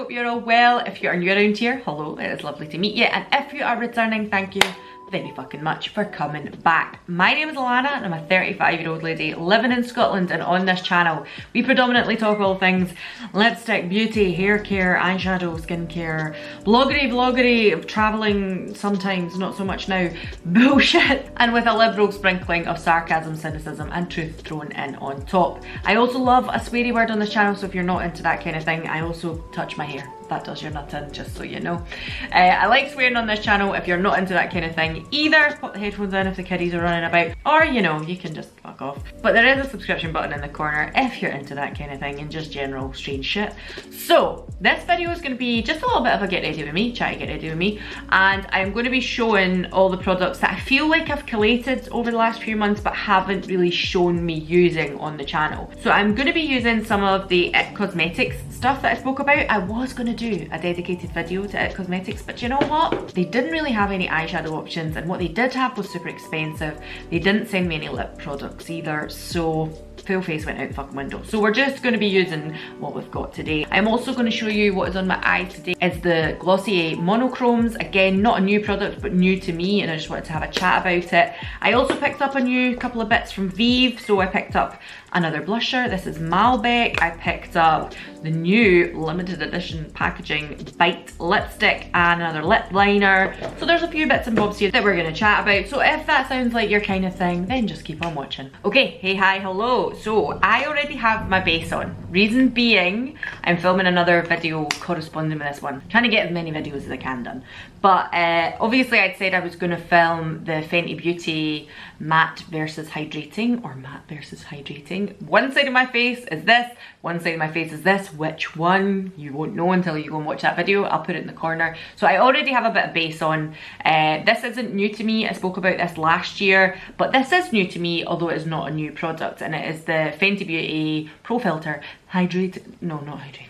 hope you're all well. If you are new around here, hello, it is lovely to meet you. And if you are returning, thank you very fucking much for coming back. My name is Alana and I'm a 35-year-old lady living in Scotland, and on this channel we predominantly talk all things lipstick, beauty, hair care, eyeshadow, skincare, vloggery, travelling sometimes, not so much now, bullshit, and with a liberal sprinkling of sarcasm, cynicism and truth thrown in on top. I also love a sweary word on this channel, so if you're not into that kind of thing, I also touch my hair. That does your nut in, just so you know. I like swearing on this channel. If you're not into that kind of thing either, put the headphones in if the kiddies are running about, or you know, you can just fuck off. But there is a subscription button in the corner if you're into that kind of thing and just general strange shit. So this video is going to be just a little bit of a get ready with me, get ready with me, and I'm going to be showing all the products that I feel like I've collated over the last few months but haven't really shown me using on the channel. So I'm going to be using some of the IT Cosmetics stuff that I spoke about. I was going to do a dedicated video to IT Cosmetics, but you know what? They didn't really have any eyeshadow options, and what they did have was super expensive. They didn't send me any lip products either, so full face went out the fucking window. So we're just going to be using what we've got today. I'm also going to show you what is on my eye today. It's the Glossier Monochromes. Again, not a new product, but new to me, and I just wanted to have a chat about it. I also picked up a new couple of bits from Vive, so I picked up another blusher. This is Malbec. I picked up the new limited edition packaging Bite lipstick and another lip liner. So there's a few bits and bobs here that we're going to chat about. So if that sounds like your kind of thing, then just keep on watching. Okay, hey, hi, hello. So I already have my base on. Reason being, I'm filming another video corresponding with this one. I'm trying to get as many videos as I can done. But obviously I'd said I was going to film the Fenty Beauty matte versus hydrating, or matte versus hydrating. One side of my face is this, one side of my face is this. Which one? You won't know until you go and watch that video. I'll put it in the corner. So I already have a bit of base on. This isn't new to me. I spoke about this last year, but this is new to me, although it is not a new product, and it is the Fenty Beauty Pro Filter no, not hydrating.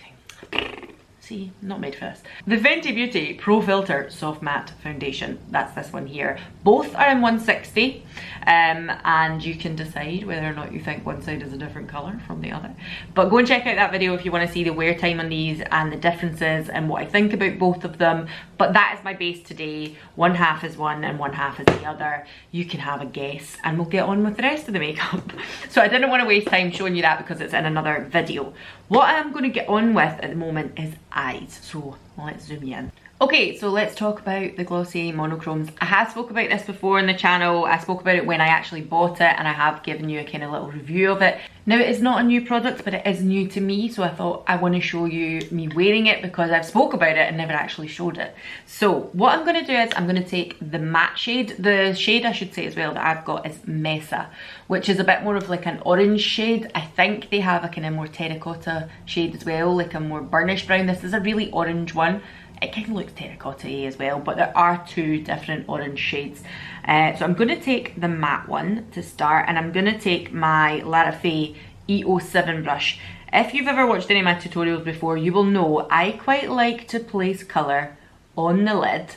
See, not made for this. The Fenty Beauty Pro Filter Soft Matte Foundation. That's this one here. Both are in 160, and you can decide whether or not you think one side is a different colour from the other. But go and check out that video if you want to see the wear time on these and the differences and what I think about both of them. But that is my base today. One half is one and one half is the other. You can have a guess and we'll get on with the rest of the makeup. So I didn't want to waste time showing you that because it's in another video. What I'm going to get on with at the moment is eyes, so let's zoom in. Okay, so let's talk about the Glossier Monochromes. I have spoke about this before on the channel. I spoke about it when I actually bought it, and I have given you a kind of little review of it. Now, it is not a new product, but it is new to me, so I thought I want to show you me wearing it because I've spoke about it and never actually showed it. So what I'm going to do is I'm going to take the matte shade. The shade I should say as well that I've got is Mesa, which is a bit more of like an orange shade. I think they have a kind of more terracotta shade as well, like a more burnished brown. This is a really orange one. It kind of looks terracotta-y as well, but there are two different orange shades. So I'm going to take the matte one to start, and I'm going to take my LaraFaye E07 brush. If you've ever watched any of my tutorials before, you will know I quite like to place colour on the lid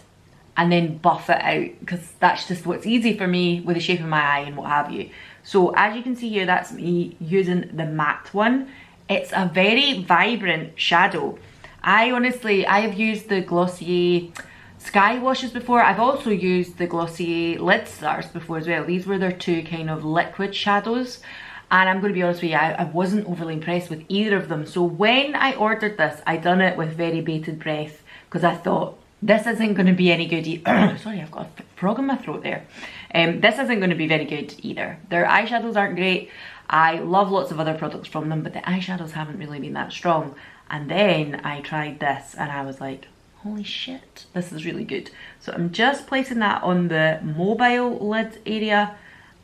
and then buff it out, because that's just what's easy for me with the shape of my eye and what have you. So as you can see here, that's me using the matte one. It's a very vibrant shadow. I have used the Glossier Sky Washes before. I've also used the Glossier Lid Stars before as well. These were their two kind of liquid shadows. And I'm going to be honest with you, I wasn't overly impressed with either of them. So when I ordered this, I done it with very bated breath because I thought, this isn't going to be any good sorry, I've got a frog in my throat there. This isn't going to be very good either. Their eyeshadows aren't great. I love lots of other products from them, but the eyeshadows haven't really been that strong. And then I tried this and I was like, holy shit, this is really good. So I'm just placing that on the mobile lid area,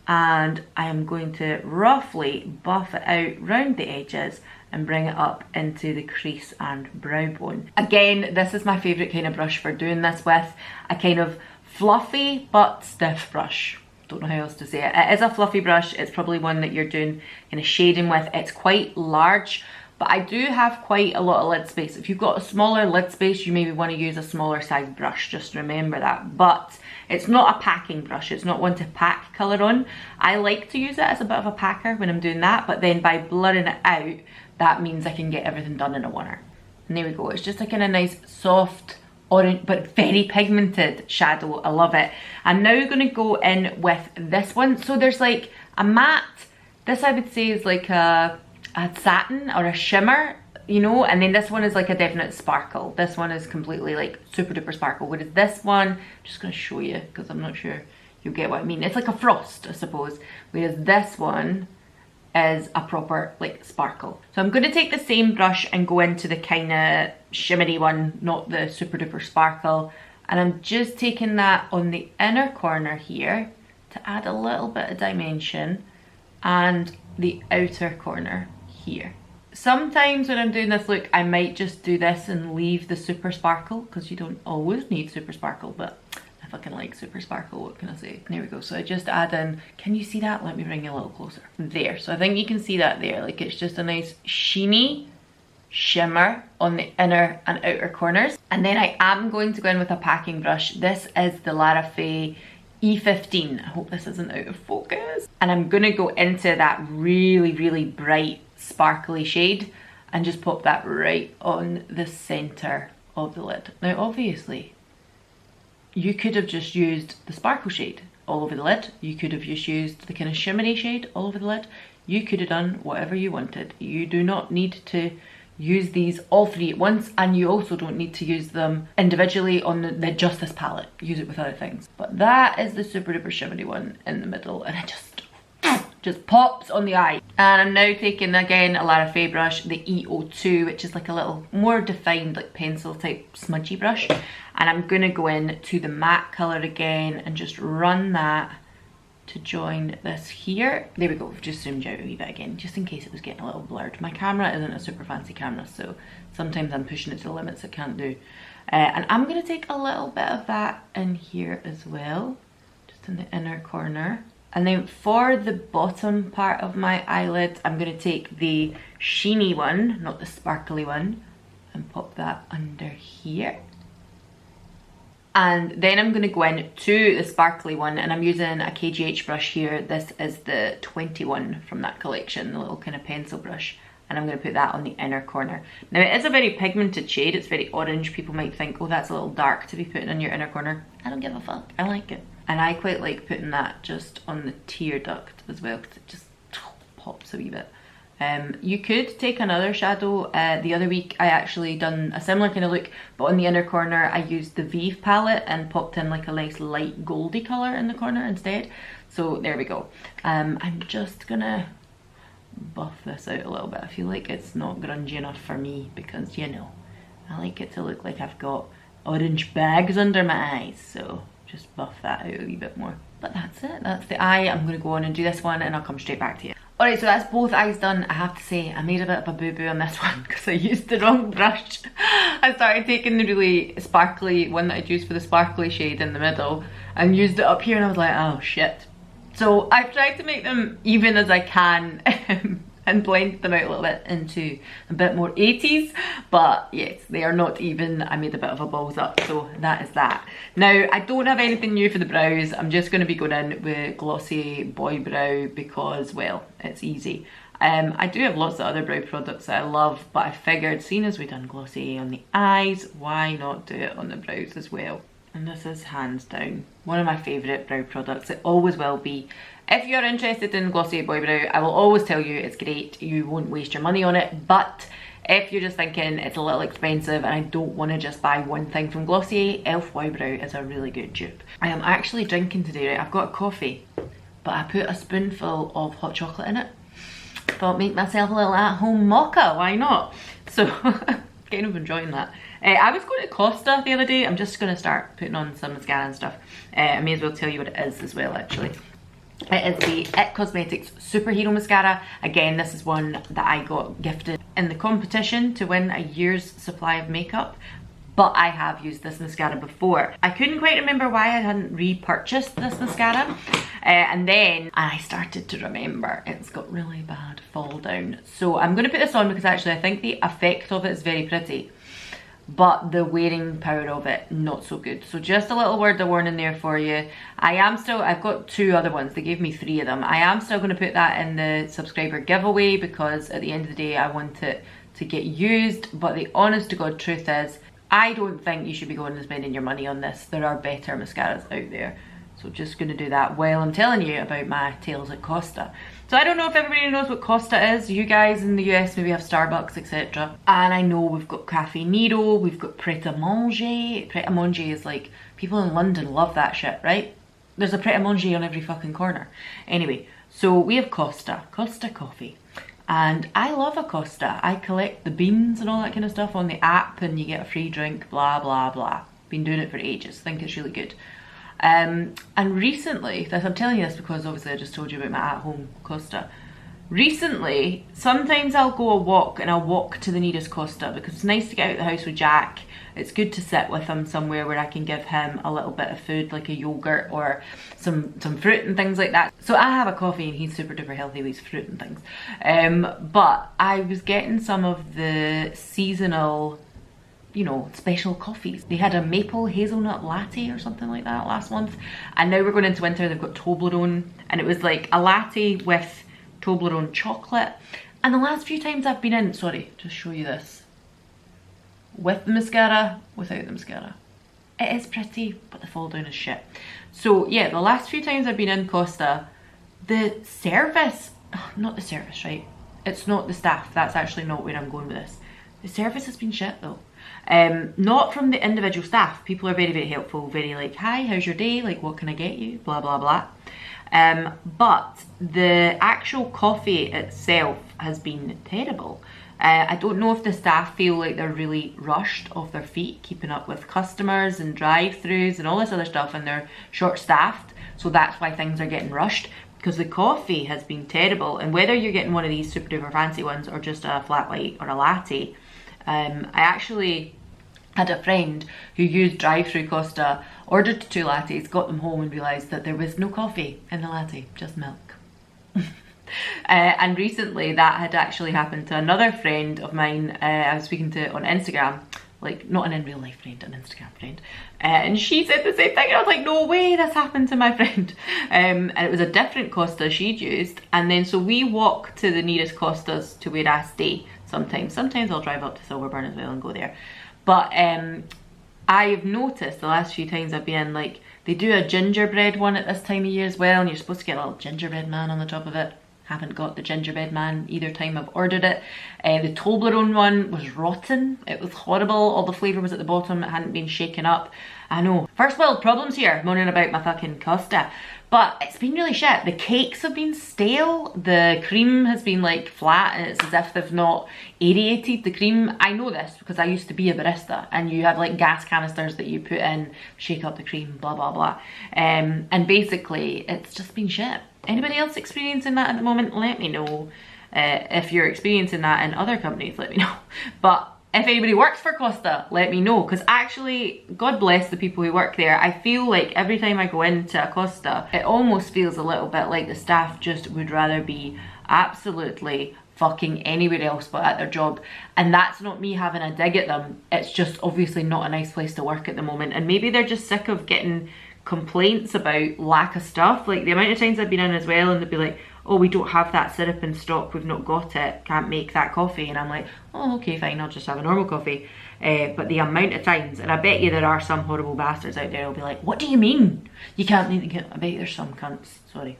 and I am going to roughly buff it out round the edges and bring it up into the crease and brow bone. Again, this is my favourite kind of brush for doing this with. A kind of fluffy but stiff brush. Don't know how else to say it. It is a fluffy brush. It's probably one that you're doing kind of shading with. It's quite large, but I do have quite a lot of lid space. If you've got a smaller lid space, you maybe want to use a smaller size brush, just remember that. But it's not a packing brush, it's not one to pack colour on. I like to use it as a bit of a packer when I'm doing that, but then by blurring it out, that means I can get everything done in a oneer. And there we go. It's just like in a nice soft orange but very pigmented shadow. I love it. I'm now going to go in with this one. So there's like a matte, this I would say is like a satin or a shimmer, you know, and then this one is like a definite sparkle. This one is completely like super duper sparkle, whereas this one, I'm just going to show you because I'm not sure you'll get what I mean. It's like a frost, I suppose, whereas this one is a proper like sparkle. So I'm going to take the same brush and go into the kind of shimmery one, not the super duper sparkle, and I'm just taking that on the inner corner here to add a little bit of dimension, and the outer corner here. Sometimes when I'm doing this look, I might just do this and leave the super sparkle, because you don't always need super sparkle, but I fucking like super sparkle, what can I say? There we go. So I just add in, can you see that? Let me bring you a little closer. There, so I think you can see that there, like it's just a nice sheeny shimmer on the inner and outer corners. And then I am going to go in with a packing brush. This is the LaraFaye E15. I hope this isn't out of focus. And I'm gonna go into that really, really bright sparkly shade and just pop that right on the center of the lid. Now obviously, you could have just used the sparkle shade all over the lid. You could have just used the kind of shimmery shade all over the lid. You could have done whatever you wanted. You do not need to use these all three at once, and you also don't need to use them individually on the just this palette. Use it with other things. But that is the super duper shimmery one in the middle, and it just pops on the eye. And I'm now taking again a LaraFaye brush, the E02, which is like a little more defined like pencil type smudgy brush, and I'm gonna go in to the matte color again and just run that to join this here. There we go, we've just zoomed out a wee bit again, just in case it was getting a little blurred. My camera isn't a super fancy camera, so sometimes I'm pushing it to the limits it can't do. And I'm gonna take a little bit of that in here as well, just in the inner corner. And then for the bottom part of my eyelid, I'm gonna take the sheeny one, not the sparkly one, and pop that under here. And then I'm gonna go in to the sparkly one, and I'm using a KGH brush here. This is the 21 from that collection, the little kind of pencil brush. And I'm gonna put that on the inner corner. Now it is a very pigmented shade, it's very orange. People might think, oh, that's a little dark to be putting on your inner corner. I don't give a fuck, I like it. And I quite like putting that just on the tear duct as well, because it just pops a wee bit. You could take another shadow. The other week I actually done a similar kind of look, but on the inner corner I used the Vive palette and popped in like a nice light goldy colour in the corner instead. So there we go. I'm just gonna buff this out a little bit. I feel like it's not grungy enough for me because, you know, I like it to look like I've got orange bags under my eyes, so just buff that out a wee bit more. But that's it, that's the eye. I'm gonna go on and do this one and I'll come straight back to you. Alright, so that's both eyes done. I have to say, I made a bit of a boo-boo on this one because I used the wrong brush. I started taking the really sparkly one that I'd used for the sparkly shade in the middle and used it up here, and I was like, oh shit. So I've tried to make them even as I can and blend them out a little bit into a bit more 80s, but yes, they are not even. I made a bit of a balls up, so that is that. Now, I don't have anything new for the brows. I'm just going to be going in with Glossier Boy Brow because, well, it's easy. I do have lots of other brow products that I love, but I figured, seeing as we've done Glossier on the eyes, why not do it on the brows as well? And this is hands down one of my favourite brow products. It always will be. If you're interested in Glossier Boy Brow, I will always tell you it's great. You won't waste your money on it. But if you're just thinking it's a little expensive and I don't want to just buy one thing from Glossier, e.l.f. Boy Brow is a really good dupe. I am actually drinking today, right? I've got a coffee, but I put a spoonful of hot chocolate in it. Thought, make myself a little at-home mocha, why not? So, kind of enjoying that. I was going to Costa the other day. I'm just going to start putting on some mascara and stuff. I may as well tell you what it is as well, actually. It is the IT Cosmetics Superhero Mascara. Again, this is one that I got gifted in the competition to win a year's supply of makeup. But I have used this mascara before. I couldn't quite remember why I hadn't repurchased this mascara. And then I started to remember it's got really bad fall down. So I'm going to put this on because actually I think the effect of it is very pretty, but the wearing power of it, not so good. So just a little word of warning there for you. I've got 2 other ones. They gave me 3 of them. I am still going to put that in the subscriber giveaway because at the end of the day, I want it to get used, but the honest to God truth is, I don't think you should be going and spending your money on this. There are better mascaras out there. So just going to do that while I'm telling you about my tales at Costa. So I don't know if everybody knows what Costa is. You guys in the US maybe have Starbucks, etc. And I know we've got Caffè Nero, we've got Pret a Manger. Pret a Manger is like, people in London love that shit, right? There's a Pret a Manger on every fucking corner. Anyway, so we have Costa Coffee. And I love a Costa. I collect the beans and all that kind of stuff on the app, and you get a free drink, blah, blah, blah. Been doing it for ages, think it's really good. And recently, I'm telling you this because obviously I just told you about my at-home Costa. Recently, sometimes I'll go a walk and I'll walk to the nearest Costa because it's nice to get out of the house with Jack. It's good to sit with him somewhere where I can give him a little bit of food, like a yogurt or some fruit and things like that. So I have a coffee and he's super duper healthy with his fruit and things. But I was getting some of the seasonal, you know, special coffees. They had a maple hazelnut latte or something like that last month. And now we're going into winter, they've got Toblerone. And it was like a latte with Toblerone chocolate. And the last few times I've been in, sorry, just show you this. With the mascara, without the mascara. It is pretty, but the fall down is shit. So yeah, the last few times I've been in Costa, the service, not the service, right? It's not the staff, that's actually not where I'm going with this. The service has been shit though. Not from the individual staff. People are very, very helpful, very like, hi, how's your day? Like, what can I get you? Blah, blah, blah. But the actual coffee itself has been terrible. I don't know if the staff feel like they're really rushed off their feet, keeping up with customers and drive-thrus and all this other stuff, and they're short-staffed, so that's why things are getting rushed, because the coffee has been terrible. And whether you're getting one of these super duper fancy ones or just a flat white or a latte, I actually had a friend who used drive-thru Costa, ordered 2 lattes, got them home and realised that there was no coffee in the latte, just milk. And recently that had actually happened to another friend of mine. I was speaking to on Instagram, like not an in real life friend, an Instagram friend, and she said the same thing. And I was like, no way, this happened to my friend. And it was a different Costa she'd used. And then so we walk to the nearest Costas to where I stay sometimes. Sometimes I'll drive up to Silverburn as well and go there. But I've noticed the last few times I've been in, like, they do a gingerbread one at this time of year as well, and you're supposed to get a little gingerbread man on the top of it. Haven't got the gingerbread man either time I've ordered it. The Toblerone one was rotten. It was horrible. All the flavour was at the bottom. It hadn't been shaken up. I know. First world problems here, moaning about my fucking Costa. But it's been really shit. The cakes have been stale. The cream has been like flat, and it's as if they've not aerated the cream. I know this because I used to be a barista, and you have like gas canisters that you put in, shake up the cream, blah, blah, blah. And basically it's just been shit. Anybody else experiencing that at the moment? Let me know. If you're experiencing that in other companies, let me know. But if anybody works for Costa, let me know, because actually, God bless the people who work there. I feel like every time I go into a Costa, it almost feels a little bit like the staff just would rather be absolutely fucking anywhere else but at their job. And that's not me having a dig at them. It's just obviously not a nice place to work at the moment. And maybe they're just sick of getting complaints about lack of stuff. Like the amount of times I've been in as well, and they'd be like, oh, we don't have that syrup in stock, we've not got it, can't make that coffee. And I'm like, oh, okay, fine, I'll just have a normal coffee. But the amount of times, and I bet you there are some horrible bastards out there who'll be like, what do you mean you can't make it? I bet there's some cunts, sorry,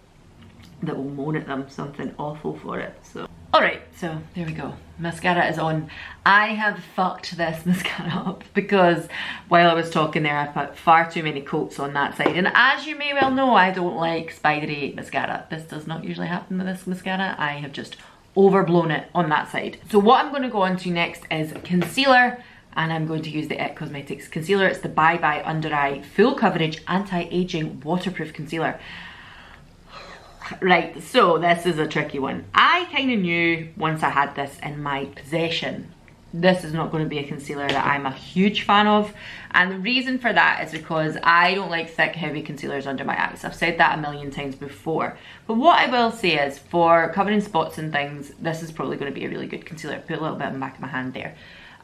that will moan at them something awful for it. So alright, so there we go, mascara is on. I have fucked this mascara up because while I was talking there, I put far too many coats on that side, and as you may well know, I don't like spidery mascara. This does not usually happen with this mascara. I have just overblown it on that side. So what I'm going to go on to next is concealer, and I'm going to use the IT Cosmetics concealer. It's the Bye Bye Under Eye Full Coverage Anti-Aging Waterproof Concealer. Right, so this is a tricky one. I kind of knew once I had this in my possession, this is not going to be a concealer that I'm a huge fan of. And the reason for that is because I don't like thick, heavy concealers under my eyes. I've said that a million times before. But what I will say is, for covering spots and things, this is probably going to be a really good concealer. Put a little bit in the back of my hand there.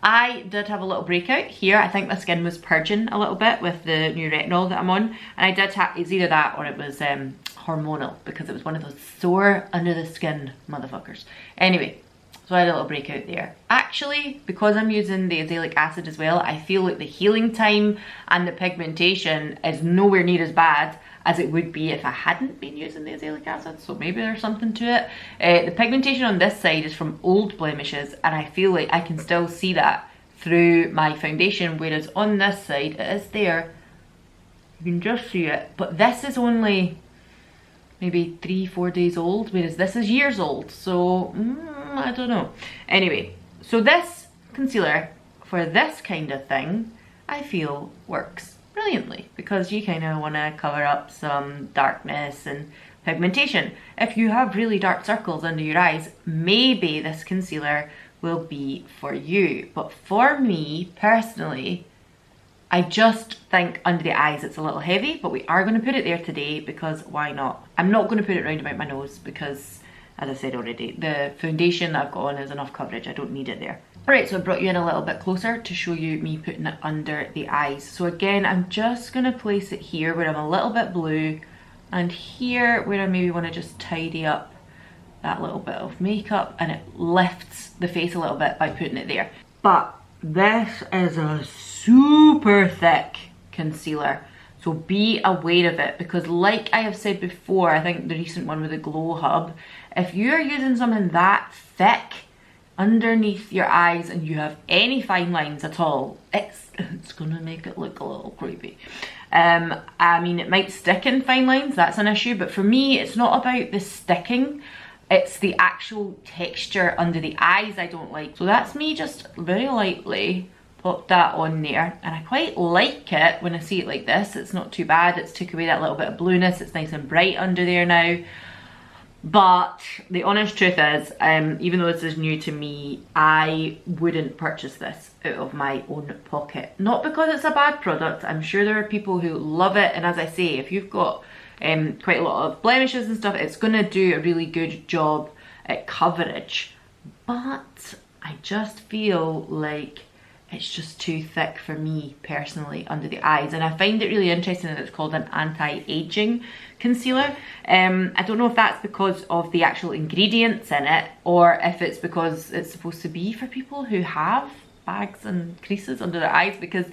I did have a little breakout here. I think my skin was purging a little bit with the new retinol that I'm on. And I did have, it's either that or it was hormonal, because it was one of those sore under the skin motherfuckers. Anyway, So I had a little breakout there. Actually, because I'm using the azelaic acid as well, I feel like the healing time and the pigmentation is nowhere near as bad as it would be if I hadn't been using the azelaic acid, so maybe there's something to it. The pigmentation on this side is from old blemishes, and I feel like I can still see that through my foundation, whereas on this side, it is there. You can just see it, but this is only maybe 3-4 days old, whereas this is years old, so I don't know. Anyway, so this concealer for this kind of thing, I feel works brilliantly, because you kind of want to cover up some darkness and pigmentation. If you have really dark circles under your eyes, maybe this concealer will be for you. But for me personally, I just think under the eyes it's a little heavy, but we are going to put it there today because why not? I'm not going to put it round about my nose because, as I said already, the foundation that I've got on is enough coverage. I don't need it there. Alright, so I brought you in a little bit closer to show you me putting it under the eyes. So again, I'm just going to place it here where I'm a little bit blue, and here where I maybe want to just tidy up that little bit of makeup, and it lifts the face a little bit by putting it there. But this is a super thick concealer, so be aware of it, because like I have said before, I think the recent one with the Glow Hub, if you're using something that thick underneath your eyes and you have any fine lines at all, it's gonna make it look a little creepy. I mean, it might stick in fine lines, that's an issue, but for me it's not about the sticking, it's the actual texture under the eyes I don't like. So that's me just very lightly pop that on there, and I quite like it when I see it like this. It's not too bad, it's took away that little bit of blueness, it's nice and bright under there now. But the honest truth is, even though this is new to me, I wouldn't purchase this out of my own pocket. Not because it's a bad product, I'm sure there are people who love it, and as I say, if you've got quite a lot of blemishes and stuff, it's gonna do a really good job at coverage. But I just feel like it's just too thick for me personally under the eyes, and I find it really interesting that it's called an anti-aging concealer. I don't know if that's because of the actual ingredients in it, or if it's because it's supposed to be for people who have bags and creases under their eyes, because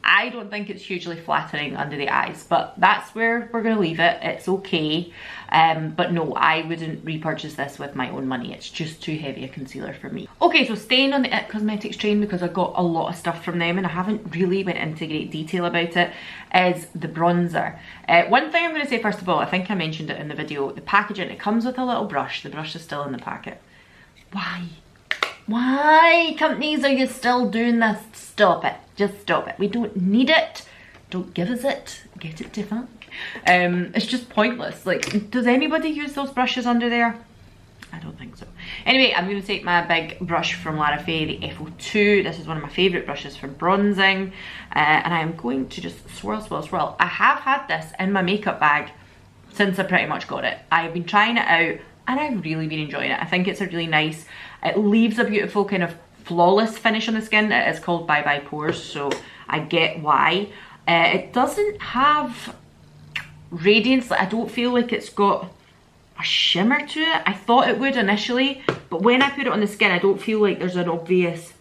I don't think it's hugely flattering under the eyes, but that's where we're gonna leave it. It's okay, but no, I wouldn't repurchase this with my own money. It's just too heavy a concealer for me. Okay, so staying on the IT Cosmetics train, because I got a lot of stuff from them and I haven't really went into great detail about it, is the bronzer. One thing I'm gonna say first of all, I think I mentioned it in the video, the packaging, it comes with a little brush. The brush is still in the packet. Why? Why, companies, are you still doing this? Stop it. Just stop it. We don't need it. Don't give us it. Get it different. It's just pointless. Like, does anybody use those brushes under there? I don't think so. Anyway, I'm going to take my big brush from LaraFaye, the FO2. This is one of my favourite brushes for bronzing. And I am going to just swirl, swirl, swirl. I have had this in my makeup bag since I pretty much got it. I've been trying it out and I've really been enjoying it. I think it's a really nice, it leaves a beautiful kind of flawless finish on the skin. It is called Bye Bye Pores, so I get why. It doesn't have radiance. I don't feel like it's got a shimmer to it. I thought it would initially, but when I put it on the skin, I don't feel like there's an obvious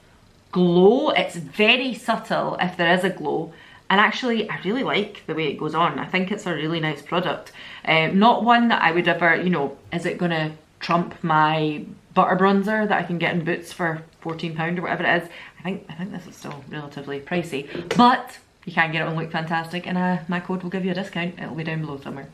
glow. It's very subtle if there is a glow. And actually, I really like the way it goes on. I think it's a really nice product. Not one that I would ever, you know, is it gonna trump my butter bronzer that I can get in Boots for £14 or whatever it is. I think this is still relatively pricey, but you can get it on Look Fantastic, and my code will give you a discount. It'll be down below somewhere.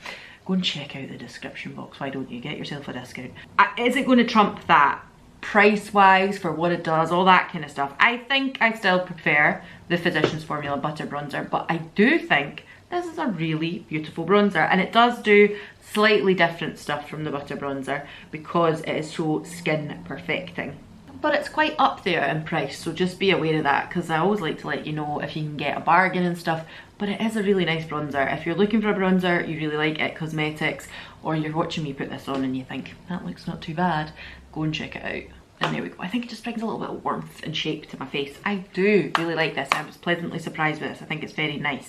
Go and check out the description box. Why don't you get yourself a discount? Is it going to trump that price wise for what it does, all that kind of stuff? I think I still prefer the Physicians Formula butter bronzer, but I do think this is a really beautiful bronzer, and it does do slightly different stuff from the butter bronzer because it is so skin perfecting. But it's quite up there in price, so just be aware of that, because I always like to let you know if you can get a bargain and stuff. But it is a really nice bronzer. If you're looking for a bronzer, you really like IT Cosmetics, or you're watching me put this on and you think, that looks not too bad, go and check it out. And there we go. I think it just brings a little bit of warmth and shape to my face. I do really like this. I was pleasantly surprised with this. I think it's very nice.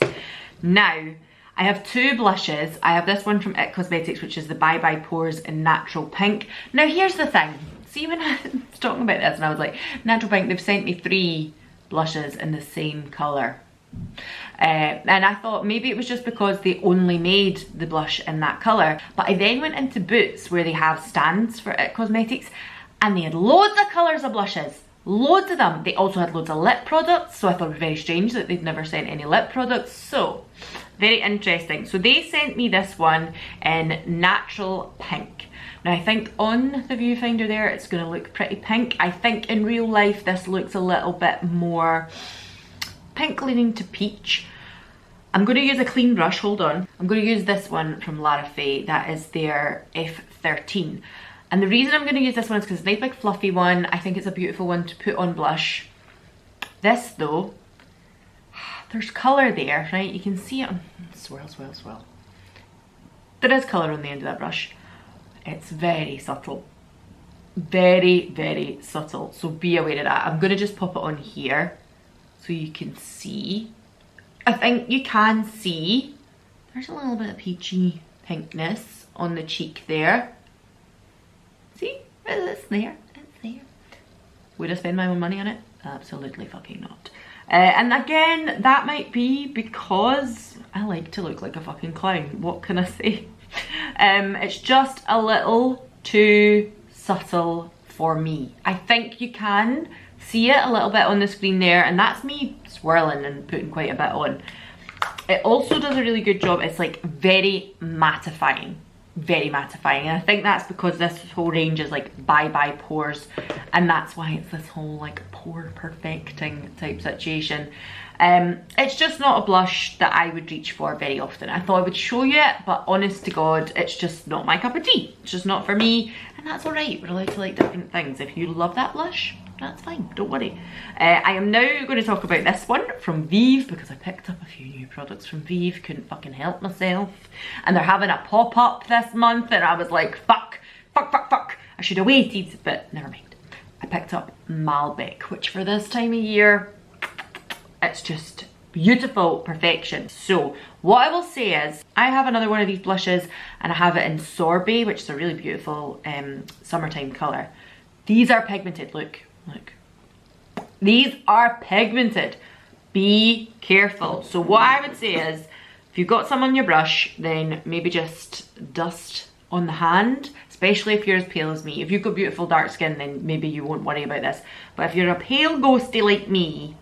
Now, I have two blushes. I have this one from IT Cosmetics, which is the Bye Bye Pores in Natural Pink. Now, here's the thing. see when I was talking about this and I was like, Natural Pink, they've sent me 3 blushes in the same colour. And I thought maybe it was just because they only made the blush in that colour. But I then went into Boots where they have stands for IT Cosmetics and they had loads of colours of blushes. Loads of them. They also had loads of lip products, so I thought it was very strange that they'd never sent any lip products. So, very interesting. So they sent me this one in Natural Pink. Now I think on the viewfinder there it's going to look pretty pink. I think in real life this looks a little bit more pink leaning to peach. I'm going to use a clean brush, hold on. I'm going to use this one from LaraFaye, that is their F13. And the reason I'm going to use this one is because it's a nice big fluffy one. I think it's a beautiful one to put on blush. This though, there's colour there, right? You can see it. Swirl, swirl, swirl. There is colour on the end of that brush. It's very subtle. Very, very subtle. So be aware of that. I'm going to just pop it on here so you can see. I think you can see there's a little bit of peachy pinkness on the cheek there. See? It's there. It's there. Would I spend my own money on it? Absolutely fucking not. And again, that might be because I like to look like a fucking clown. What can I say? It's just a little too subtle for me. I think you can see it a little bit on the screen there, and that's me swirling and putting quite a bit on. It also does a really good job. It's like very mattifying. Very mattifying, and I think that's because this whole range is like bye pores, and that's why it's this whole like pore perfecting type situation. It's just not a blush that I would reach for very often. I thought I would show you it, but honest to God, it's just not my cup of tea. It's just not for me, and that's alright. We're allowed to like different things. If you love that blush, that's fine, don't worry. I am now going to talk about this one from Vive because I picked up a few new products from Vive, couldn't fucking help myself. And they're having a pop-up this month and I was like, fuck. I should have waited, but never mind. I picked up Malbec, which for this time of year, it's just beautiful perfection. So what I will say is I have another one of these blushes and I have it in Sorbet, which is a really beautiful summertime colour. These are pigmented, look. These are pigmented. Be careful. So what I would say is if you've got some on your brush, then maybe just dust on the hand, especially if you're as pale as me. If you've got beautiful dark skin, then maybe you won't worry about this. But if you're a pale ghosty like me,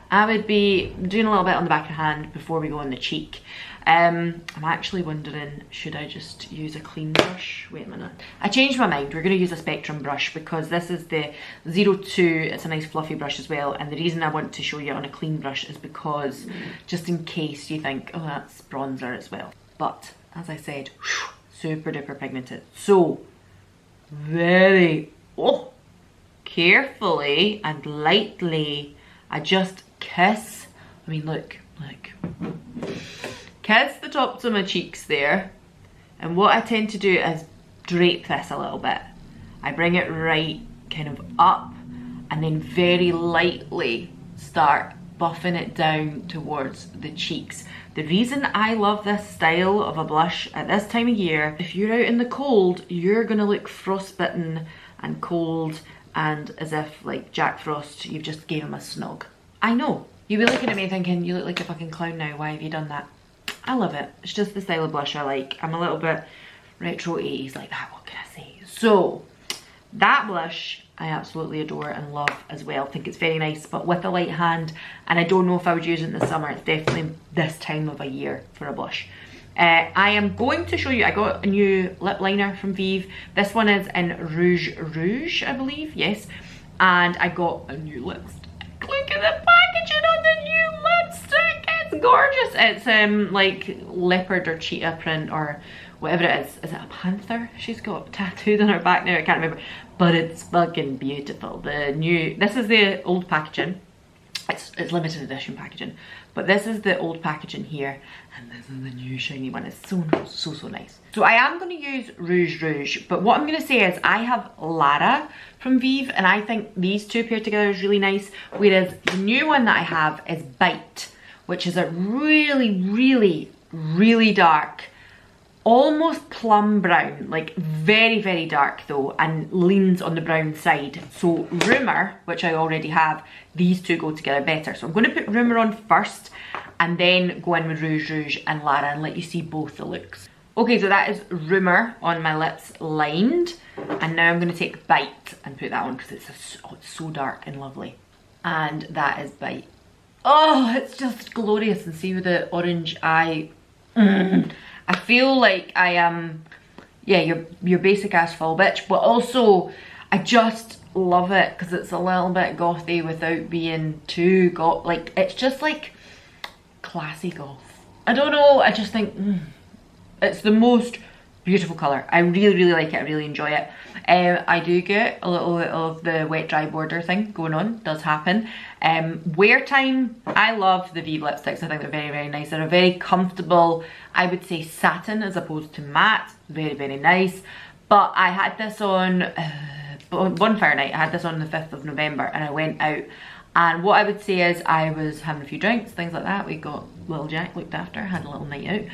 I would be doing a little bit on the back of the hand before we go on the cheek. I'm actually wondering, should I just use a clean brush? Wait a minute. I changed my mind. We're going to use a Spectrum brush because this is the 02. It's a nice fluffy brush as well. And the reason I want to show you on a clean brush is because just in case you think, oh, that's bronzer as well. But as I said, super duper pigmented. So very, carefully and lightly, I just kiss. I mean, look. Kiss the tops of my cheeks there, and what I tend to do is drape this a little bit. I bring it right kind of up and then very lightly start buffing it down towards the cheeks. The reason I love this style of a blush at this time of year, if you're out in the cold, you're gonna look frostbitten and cold and as if like Jack Frost, you've just gave him a snog. I know, you'll be looking at me thinking, you look like a fucking clown now, why have you done that? I love it. It's just the style of blush I like. I'm a little bit retro 80s like that, what can I say? So, that blush I absolutely adore and love as well. I think it's very nice, but with a light hand, and I don't know if I would use it in the summer. It's definitely this time of a year for a blush. I am going to show you, I got a new lip liner from Vive. This one is in Rouge, I believe, yes. And I got a new lipstick. Look at the packaging on the new lipstick. It's gorgeous. It's like leopard or cheetah print or whatever it is. Is it a panther she's got tattooed on her back now? I can't remember. But it's fucking beautiful. This is the old packaging. It's limited edition packaging. But this is the old packaging here. And this is the new shiny one. It's so nice. So I am going to use Rouge. But what I'm going to say is I have Lara from Vive. And I think these two paired together is really nice. Whereas the new one that I have is Bite, which is a really dark almost plum brown, like very, very dark though, and leans on the brown side. So Rumour, which I already have, these two go together better. So I'm going to put Rumour on first and then go in with Rouge Rouge and Lara and let you see both the looks. Okay, so that is Rumour on my lips lined, and now I'm going to take Bite and put that on because it's so dark and lovely. And that is Bite. Oh, it's just glorious. And see with the orange eye. I feel like I am, yeah, your basic ass full bitch, but also I just love it because it's a little bit gothy without being too goth. Like, it's just like classy goth. I don't know, I just think it's the most beautiful colour. I really, really like it. I really enjoy it. I do get a little bit of the wet dry border thing going on, does happen. Wear time, I love the Vive lipsticks. I think they're very, very nice. They're a very comfortable, I would say satin as opposed to matte. Very, very nice. But I had this on Bonfire Night. I had this on the 5th of November and I went out. And what I would say is I was having a few drinks, things like that. We got little Jack looked after, had a little night out.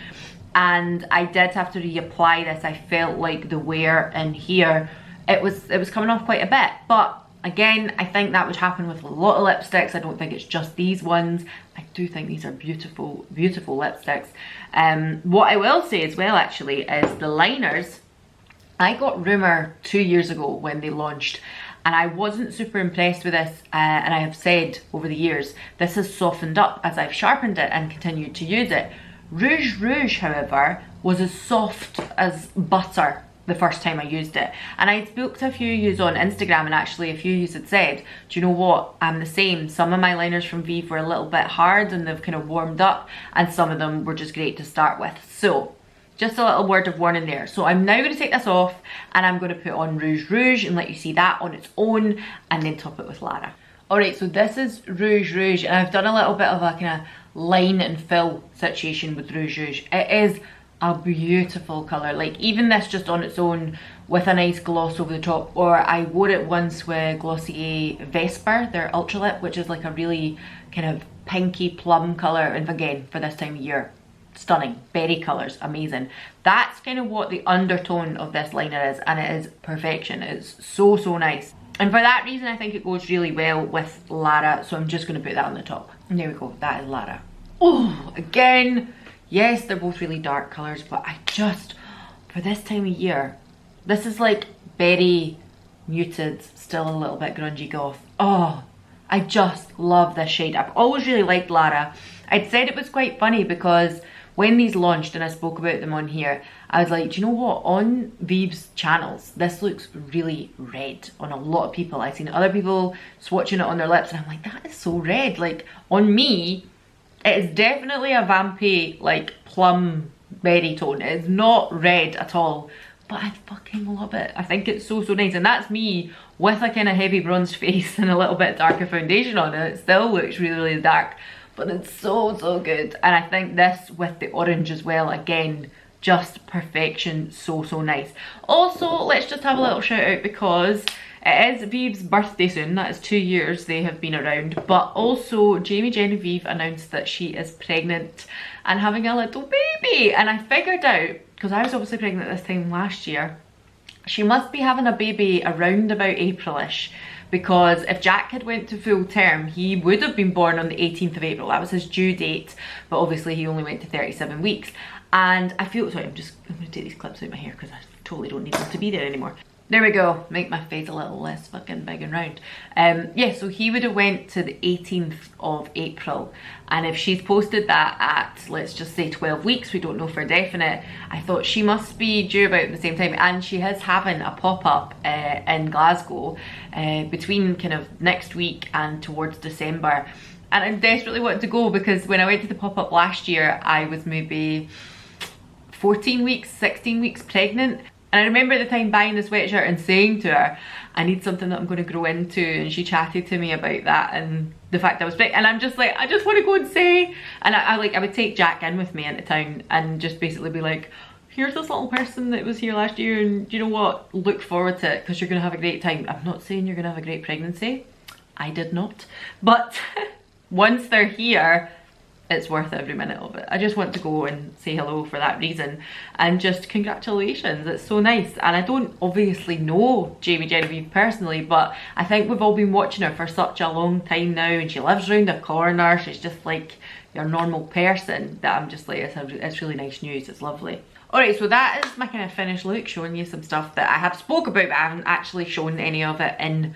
And I did have to reapply this. I felt like the wear in here, it was coming off quite a bit. But again, I think that would happen with a lot of lipsticks. I don't think it's just these ones. I do think these are beautiful, beautiful lipsticks. What I will say as well actually is the liners. I got Rumour 2 years ago when they launched, and I wasn't super impressed with this, and I have said over the years, this has softened up as I've sharpened it and continued to use it. Rouge Rouge, however, was as soft as butter the first time I used it. And I spoke to a few yous on Instagram, and actually a few yous had said, do you know what, I'm the same. Some of my liners from Vive were a little bit hard and they've kind of warmed up, and some of them were just great to start with. So just a little word of warning there. So I'm now going to take this off and I'm going to put on Rouge Rouge and let you see that on its own, and then top it with Lara. Alright, so this is Rouge Rouge, and I've done a little bit of a kind of line and fill situation with Rouge Rouge. It is a beautiful colour. Like, even this just on its own with a nice gloss over the top, or I wore it once with Glossier Vesper, their Ultra Lip, which is like a really kind of pinky plum colour, and again, for this time of year, stunning. Berry colours, amazing. That's kind of what the undertone of this liner is, and it is perfection. It's so, so nice. And for that reason, I think it goes really well with Lara, so I'm just going to put that on the top. And there we go, that is Lara. Oh, again, yes, they're both really dark colours, but I just, for this time of year, this is like berry muted, still a little bit grungy goth. Oh, I just love this shade. I've always really liked Lara. I'd said it was quite funny because when these launched and I spoke about them on here, I was like, do you know what, on Vive's channels, this looks really red on a lot of people. I've seen other people swatching it on their lips and I'm like, that is so red. Like, on me, it is definitely a vampy, like, plum berry tone. It is not red at all, but I fucking love it. I think it's so, so nice. And that's me with a kind of heavy bronzed face and a little bit darker foundation on it. It still looks really, really dark, but it's so, so good. And I think this with the orange as well, again, just perfection. So, so nice. Also, let's just have a little shout out because it is Vive's birthday soon. That is 2 years they have been around. But also, Jamie Genevieve announced that she is pregnant and having a little baby. And I figured out, because I was obviously pregnant this time last year, she must be having a baby around about April-ish. Because if Jack had went to full term, he would have been born on the 18th of April. That was his due date. But obviously he only went to 37 weeks. And I feel, sorry, I'm going to take these clips out of my hair because I totally don't need them to be there anymore. There we go, make my face a little less fucking big and round. Yeah, so he would have went to the 18th of April. And if she's posted that at, let's just say 12 weeks, we don't know for definite, I thought she must be due about the same time. And she is having a pop-up in Glasgow between kind of next week and towards December. And I desperately wanted to go because when I went to the pop-up last year, I was maybe 14 weeks, 16 weeks pregnant. And I remember at the time buying the sweatshirt and saying to her, I need something that I'm going to grow into. And she chatted to me about that and the fact I was pregnant. And I'm just like, I just want to go and say. And I would take Jack in with me into town and just basically be like, here's this little person that was here last year, and you know what, look forward to it because you're going to have a great time. I'm not saying you're going to have a great pregnancy. I did not. But once they're here, it's worth every minute of it. I just want to go and say hello for that reason, and just congratulations, it's so nice. And I don't obviously know Jamie Genevieve personally, but I think we've all been watching her for such a long time now, and she lives around the corner. She's just like your normal person, that I'm just like, it's really nice news, it's lovely. Alright, so that is my kind of finished look, showing you some stuff that I have spoke about, but I haven't actually shown any of it in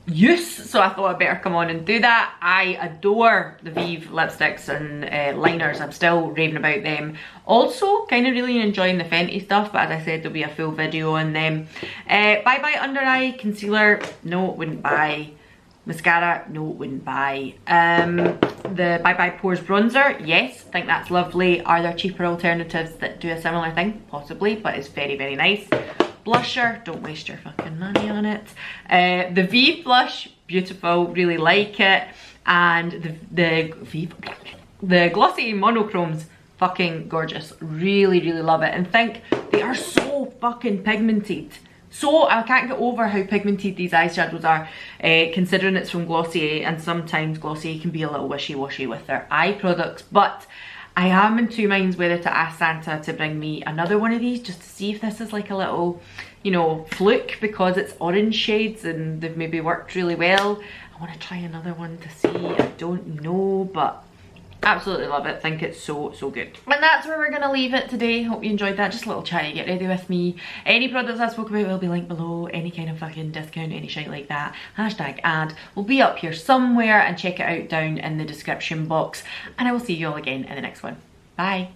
use, so I thought I'd better come on and do that. I adore the Vive lipsticks and liners. I'm still raving about them. Also kind of really enjoying the Fenty stuff, but as I said, there'll be a full video on them. Bye Bye Under Eye Concealer, no, wouldn't buy. Mascara, no, wouldn't buy. The Bye Bye Pores Bronzer, yes, think that's lovely. Are there cheaper alternatives that do a similar thing? Possibly, but it's very, very nice. Blusher, don't waste your fucking money on it. The Vive blush, beautiful, really like it. And the glossy monochromes, fucking gorgeous. Really, really love it. And think they are so fucking pigmented. So I can't get over how pigmented these eyeshadows are, considering it's from Glossier, and sometimes Glossier can be a little wishy-washy with their eye products. But I am in two minds whether to ask Santa to bring me another one of these, just to see if this is like a little, you know, fluke, because it's orange shades and they've maybe worked really well. I want to try another one to see, I don't know, but absolutely love it. Think it's so, so good. And that's where we're going to leave it today. Hope you enjoyed that. Just a little chatty, get ready with me. Any products I spoke about will be linked below. Any kind of fucking discount, any shit like that. Hashtag ad will be up here somewhere, and check it out down in the description box. And I will see you all again in the next one. Bye.